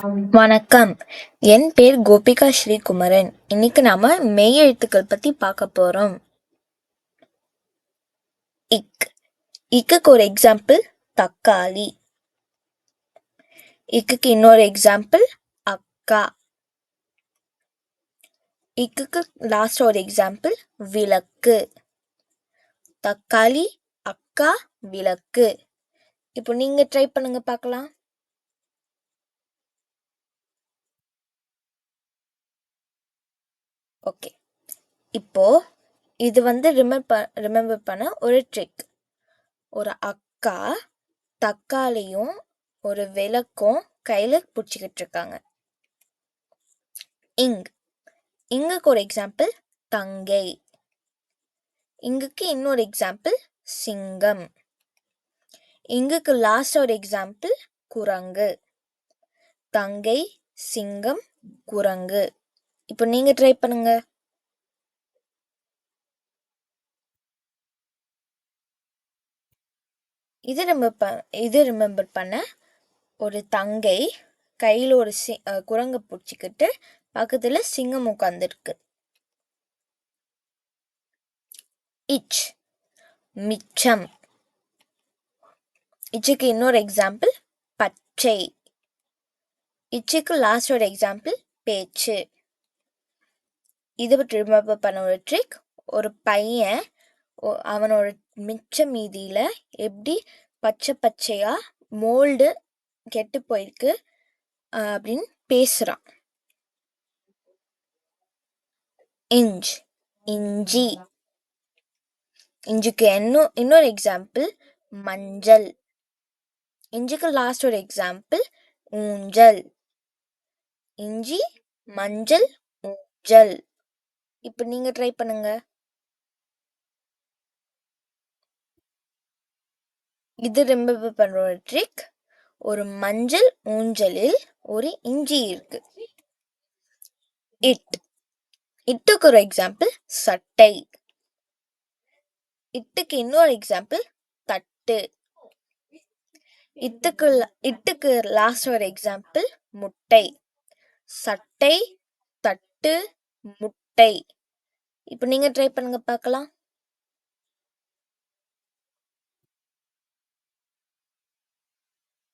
வணக்கம். என் பேர் கோபிகா ஸ்ரீகுமரன். இன்னைக்கு நாம மெய் எழுத்துக்கள் பத்தி பார்க்க போறோம். இக். இக்குக்கு ஒரு எக்ஸாம்பிள் தக்காளி. இக்குக்கு இன்னொரு எக்ஸாம்பிள் அக்கா. இக்குக்கு லாஸ்ட் ஒரு எக்ஸாம்பிள் விளக்கு. தக்காளி, அக்கா, விளக்கு. இப்போ நீங்க ட்ரை பண்ணுங்க பார்க்கலாம். ஓகே. இப்போ இது ரிமெம்பர் பண்ண ஒரு ட்ரிக். ஒரு அக்கா தக்காளியும் ஒரு விளக்கும் கையில பிடிச்சிக்கிட்டு இருக்காங்க. இங்குக்கு ஒரு எக்ஸாம்பிள் தங்கை. இங்குக்கு இன்னொரு எக்ஸாம்பிள் சிங்கம். இங்குக்கு லாஸ்ட் ஒரு எக்ஸாம்பிள் குரங்கு. தங்கை, சிங்கம், குரங்கு. இப்போ நீங்க ட்ரை பண்ணுங்க. இது ரிமெம்பர் பண்ண ஒரு தங்கை கையில் ஒரு குரங்கை பிடிச்சிக்கிட்டு பக்கத்துல சிங்கம் உட்காந்துருக்கு. இச், மிச்சம். இச்சுக்கு இன்னொரு எக்ஸாம்பிள் பச்சை. இச்சுக்கு லாஸ்ட் ஒரு எக்ஸாம்பிள் பேச்சு. இதை பற்றி ரிமெம்பர் பண்ண ஒரு ட்ரிக். ஒரு பையன் அவனோட மிச்ச மீதியில எப்படி பச்சை பச்சையா மோல்டு கெட்டு போயிருக்கு அப்படின்னு பேசுறான். இஞ்ச், இஞ்சி. இஞ்சுக்கு இன்னொரு எக்ஸாம்பிள் மஞ்சள். இஞ்சுக்கு லாஸ்ட் ஒரு எக்ஸாம்பிள் ஊஞ்சல். இஞ்சி, மஞ்சள், ஊஞ்சல். இப்போ நீங்க ட்ரை பண்ணுங்க. இது ரிமெம்பர் பண்ற ஒரு ட்ரிக். ஒரு மஞ்சள் ஊஞ்சலில் ஒரு இஞ்சி இருக்கு. இட்டுக்கு ஒரு எக்ஸாம்பிள் சட்டை. இட்டுக்கு இன்னொரு எக்ஸாம்பிள் தட்டு. இட்டுக்கு லாஸ்ட் ஒரு எக்ஸாம்பிள் முட்டை. சட்டை, தட்டு, முட்டை. இப்போ நீங்க ட்ரை பண்ணுங்க பார்க்கலாம்.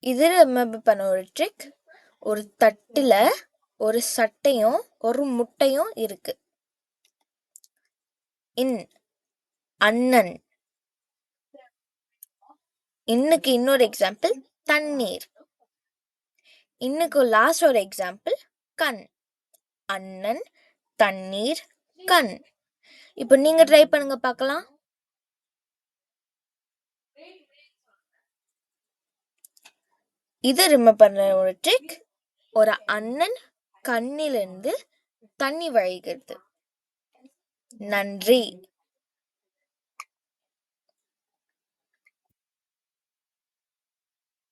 இது ரிமெம்பர் பண்ண ஒரு ட்ரிக். ஒரு தட்டுல ஒரு சட்டையும் ஒரு முட்டையும் இருக்கு. அண்ணன். இன்னுக்கு இன்னொரு எக்ஸாம்பிள் தண்ணீர். இன்னுக்கு லாஸ்ட் ஒரு எக்ஸாம்பிள் கண். அண்ணன், தண்ணீர், கண். இப்போ நீங்க ட்ரை பண்ணுங்க பார்க்கலாம். இது ரிமெம்பர் பண்ண ஒரு ட்ரிக். ஒரு அண்ணன் கண்ணிலிருந்து தண்ணி வழிகிறது. நன்றி.